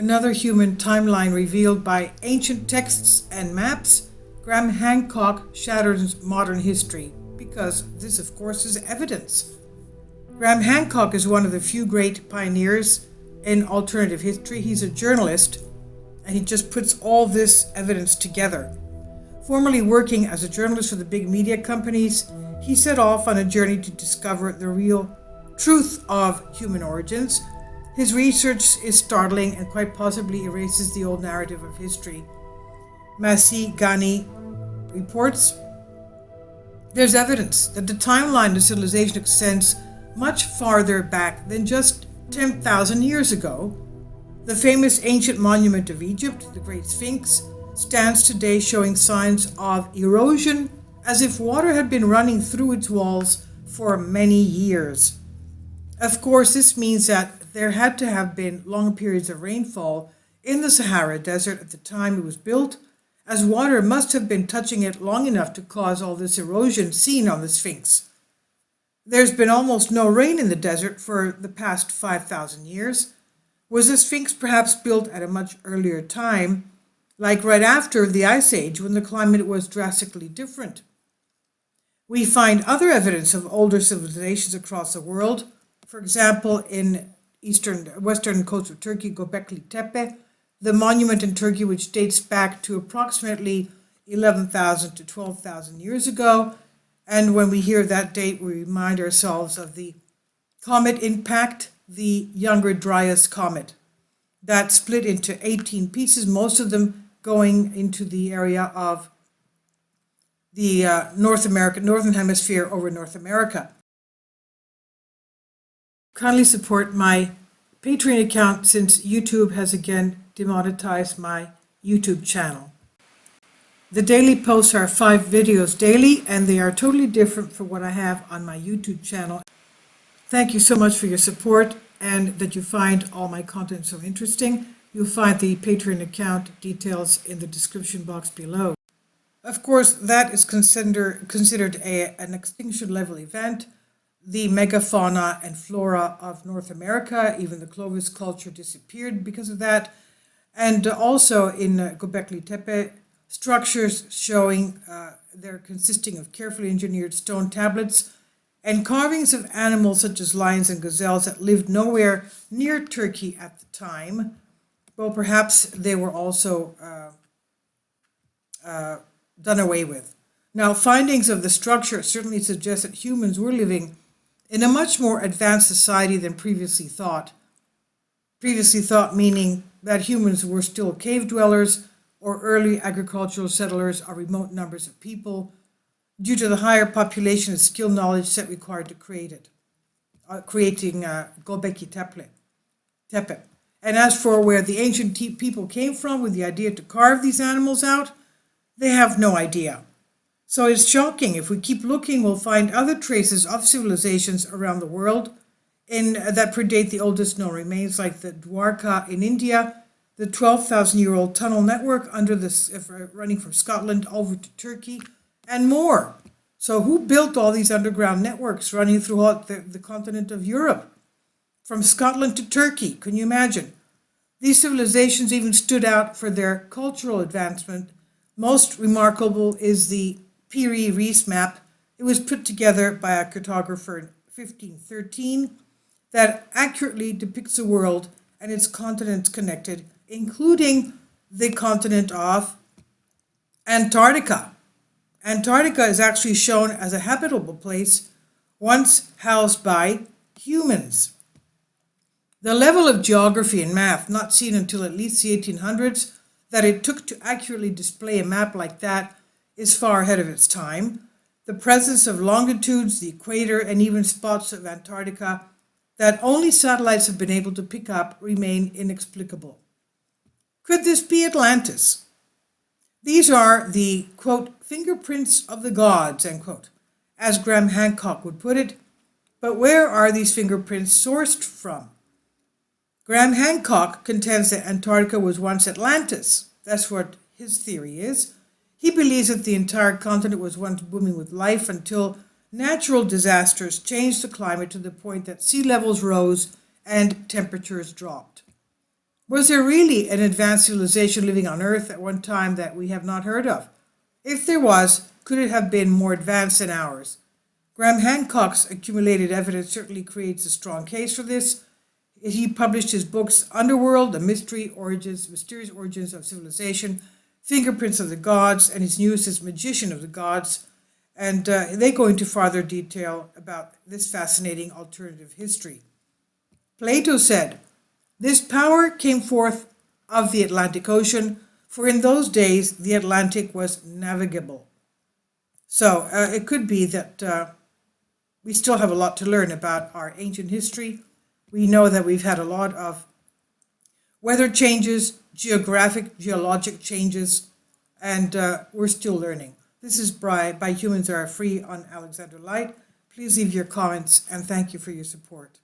Another human timeline revealed by ancient texts and maps, Hancock Shatters modern history, because this, of course, is evidence. Hancock is one of the few great pioneers in alternative history. He's a journalist, and he just puts all this evidence together. Formerly working as a journalist for the big media companies, he set off on a journey to discover the real truth of human origins. His research is startling and quite possibly erases the old narrative of history. Masi Ghani reports, there's evidence that the timeline of civilization extends much farther back than just 10,000 years ago. The famous ancient monument of Egypt, the Great Sphinx, stands today showing signs of erosion as if water had been running through its walls for many years. Of course, this means that there had to have been long periods of rainfall in the Sahara Desert at the time it was built, as water must have been touching it long enough to cause all this erosion seen on the Sphinx. There's been almost no rain in the desert for the past 5,000 years. Was the Sphinx perhaps built at a much earlier time, like right after the Ice Age when the climate was drastically different? We find other evidence of older civilizations across the world. For example, in western coast of Turkey, Göbekli Tepe, the monument in Turkey which dates back to approximately 11,000 to 12,000 years ago. And when we hear that date, we remind ourselves of the comet impact, the Younger Dryas comet, that split into 18 pieces, most of them going into the area of the Northern Hemisphere over North America. Kindly support my Patreon account since YouTube has again demonetized my YouTube channel. The daily posts are 5 videos daily, and they are totally different from what I have on my YouTube channel. Thank you so much for your support and that you find all my content so interesting. You'll find the Patreon account details in the description box below. Of course, that is considered an extinction level event. The megafauna and flora of North America, even the Clovis culture, disappeared because of that. And also in Göbekli Tepe, structures showing they're consisting of carefully engineered stone tablets and carvings of animals such as lions and gazelles that lived nowhere near Turkey at the time. Well, perhaps they were also done away with. Now, findings of the structure certainly suggest that humans were living in a much more advanced society than previously thought. Previously thought meaning that humans were still cave dwellers or early agricultural settlers or remote numbers of people due to the higher population and skill knowledge set required to create it, creating Göbekli Tepe. And as for where the ancient people came from with the idea to carve these animals out, they have no idea. So it's shocking. If we keep looking, we'll find other traces of civilizations around the world that predate the oldest known remains, like the Dwarka in India, the 12,000-year-old tunnel network running from Scotland over to Turkey, and more. So who built all these underground networks running throughout the continent of Europe? From Scotland to Turkey, can you imagine? These civilizations even stood out for their cultural advancement. Most remarkable is the Piri Reis map. It was put together by a cartographer in 1513 that accurately depicts the world and its continents connected, including the continent of Antarctica. Antarctica is actually shown as a habitable place once housed by humans. The level of geography and math, not seen until at least the 1800s, that it took to accurately display a map like that is far ahead of its time. The presence of longitudes, the equator, and even spots of Antarctica that only satellites have been able to pick up remain inexplicable. Could this be Atlantis? These are the, quote, fingerprints of the gods, end quote, as Hancock would put it. But where are these fingerprints sourced from? Hancock contends that Antarctica was once Atlantis. That's what his theory is. He believes that the entire continent was once booming with life until natural disasters changed the climate to the point that sea levels rose and temperatures dropped. Was there really an advanced civilization living on Earth at one time that we have not heard of? If there was, could it have been more advanced than ours? Graham Hancock's accumulated evidence certainly creates a strong case for this. He published his books Underworld, The Mysterious Origins of Civilization, Fingerprints of the Gods, and his newest is Magician of the Gods. And they go into farther detail about this fascinating alternative history. Plato said, "This power came forth of the Atlantic Ocean, for in those days the Atlantic was navigable." So it could be that we still have a lot to learn about our ancient history. We know that we've had a lot of weather changes, geologic changes, and we're still learning. This is by Humans Are Free on Alexander Light. Please leave your comments, and thank you for your support.